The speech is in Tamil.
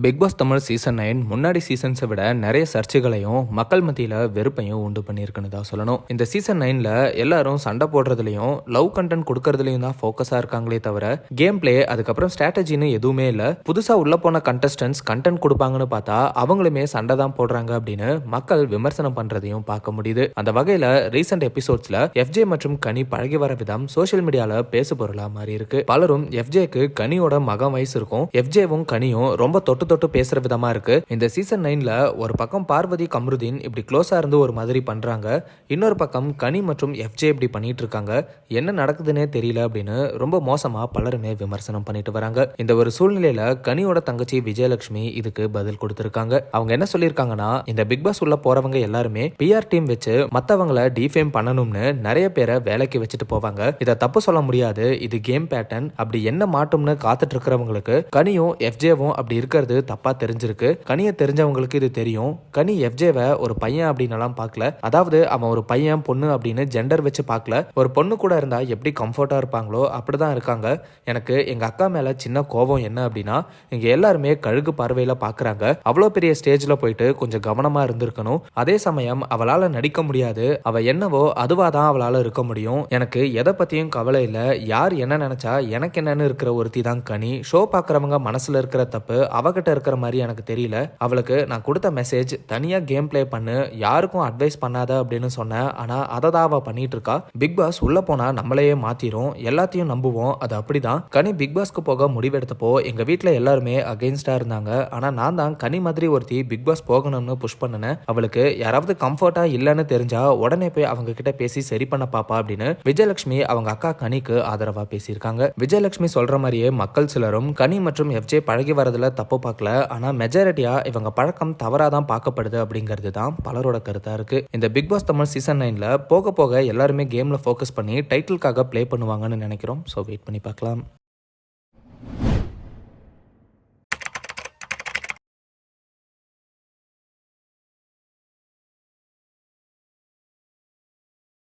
பிக் பாஸ் தமிழ் சீசன் 9 முன்னாடி சீசன்ஸை விட நிறைய சர்ச்சைகளையும் மக்கள் மத்தியில் வெறுப்பையும் உண்டு பண்ணியிருக்குன்னு தான் சொல்லணும். இந்த சீசன் 9ல எல்லாரும் சண்டை போடுறதுலையும் லவ் கண்டென்ட் கொடுக்கறதுலையும் தான் ஃபோக்கஸாக இருக்காங்களே தவிர கேம் பிளே அதுக்கப்புறம் ஸ்ட்ராட்டஜின்னு எதுவுமே இல்லை. புதுசாக உள்ள போன கண்டஸ்டன்ஸ் கண்டென்ட் கொடுப்பாங்கன்னு பார்த்தா அவங்களுமே சண்டை தான் போடுறாங்க அப்படின்னு மக்கள் விமர்சனம் பண்றதையும் பார்க்க முடியுது. அந்த வகையில் ரீசெண்ட் எபிசோட்ஸ்ல எஃப்ஜே மற்றும் கனி பழகி வர விதம் சோஷியல் மீடியால பேசு பொருளா மாறி இருக்கு. பலரும் எஃப்ஜேக்கு கனியோட மகன் வயசு இருக்கும், எஃப்ஜேவும் கனியும் ரொம்ப தொட்டு பேசுற விதமா இருக்கு. இந்த சீசன் 9ல ஒரு பக்கம் பார்வதி கம்ருதீன் இப்படி க்ளோஸா இருந்து ஒரு மாதிரி பண்றாங்க, இன்னொரு பக்கம் கனி மற்றும் எஃப்ஜே இப்படி பண்ணிட்டு இருக்காங்க. என்ன நடக்குதுன்னே தெரியல அப்படின்னு ரொம்ப மோசமா பலருமே விமர்சனம் பண்ணிட்டு வராங்க. இந்த ஒரு சூழ்நிலையில கனியோட தங்கச்சி விஜயலட்சுமி இதுக்கு பதில் கொடுத்திருக்காங்க. அவங்க என்ன சொல்லியிருக்காங்கன்னா, இந்த பிக் பாஸ் உள்ள போறவங்க எல்லாருமே பிஆர் டீம் வச்சு மத்தவங்களை டிஃபேம் பண்ணணும்னு நிறைய பேரை வேலைக்கு வச்சுட்டு போவாங்க. இதை தப்பு சொல்ல முடியாது, இது கேம் பேட்டர்ன். அப்படி என்ன மாட்டும்னு காத்துட்டு இருக்கிறவங்களுக்கு கனியும் எஃப்ஜேவும் அப்படி இருக்கிறது தப்பா தெரிஞ்சிருக்கு. கனியை தெரிஞ்சவங்களுக்கு இது தெரியும். கனி எஃப்ஜேவை ஒரு பையன் அப்படின்னு பார்க்கல, அதாவது அவன் ஒரு பையன் பொண்ணு அப்படின்னு ஜெண்டர் வச்சு பார்க்கல. ஒரு பொண்ணு கூட இருந்தா எப்படி கம்ஃபர்ட்டா இருப்பாங்களோ அப்படிதான் இருக்காங்க. எனக்கு எங்க அக்கா மேல சின்ன கோபம் என்ன அப்படின்னா, இங்க எல்லாருமே கழுகு பார்வையில பாக்குறாங்க. அவ்வளோ பெரிய ஸ்டேஜ்ல போயிட்டு கொஞ்சம் கவனமா இருந்திருக்கணும். அதே சமயம் அவளால நடிக்க முடியாது, அவ என்னவோ அதுவாதான் அவளால இருக்க முடியும். எனக்கு எதை பத்தியும் கவலை இல்லை, யார் என்ன நினைச்சா எனக்கு என்னன்னு இருக்கிற ஒருத்தி தான் கனி. ஷோ பாக்குறவங்க மனசுல இருக்கிற தப்பு அவகிட்ட இருக்கிற மாதிரி எனக்கு தெரியல. அவளுக்கு நான் கொடுத்த மெசேஜ் தனியா கேம் பிளே பண்ணு, யாருக்கும் அட்வைஸ் பண்ணாத அப்படின்னு சொன்னேன். ஆனா அதை தான் அவ பண்ணிட்டு இருக்கா. பிக் பாஸ் உள்ள போனா நம்மளையே மாத்திரும், எல்லாத்தையும் நம்புவோம், அது அப்படிதான். கனி பிக் பாஸ்க்கு போக முடிவெடுத்தப்போ எங்க வீட்டுல எல்லாருமே அகைன்ஸ்டா இருந்தாங்க. ஆனா நான் தான் கனி மாதிரி ஒருத்தி பிக் பாஸ் போகணும்னு புஷ் பண்ணினேன். அவளுக்கு யாராவது கம்ஃபர்ட்டா இல்லைன்னு தெரிஞ்சா உடனே போய் அவங்க கிட்ட பேசி சரி பண்ண பாப்பா அப்படின்னு விஜயலட்சுமி அவங்க அக்கா கனிக்கு ஆதரவா பேசியிருக்காங்க. விஜயலட்சுமி சொல்ற மாதிரியே மக்கள் சிலரும் கனி மற்றும் எஃப்ஜே பழகி வரதுல தப்பு பார்க்கல, ஆனா மெஜாரிட்டியா இவங்க பழக்கம் தவறாதான் பார்க்கப்படுது அப்படிங்கிறது தான் பலரோட கருத்தா இருக்கு. இந்த பிக் பாஸ் தமிழ் சீசன் 9ல போக போக எல்லாருமே கேம்ல ஃபோக்கஸ் பண்ணி டைட்டிலுக்காக ப்ளே பண்ணுவாங்கன்னு நினைக்கிறோம். ஸோ வெயிட் பண்ணி பார்க்கலாம்.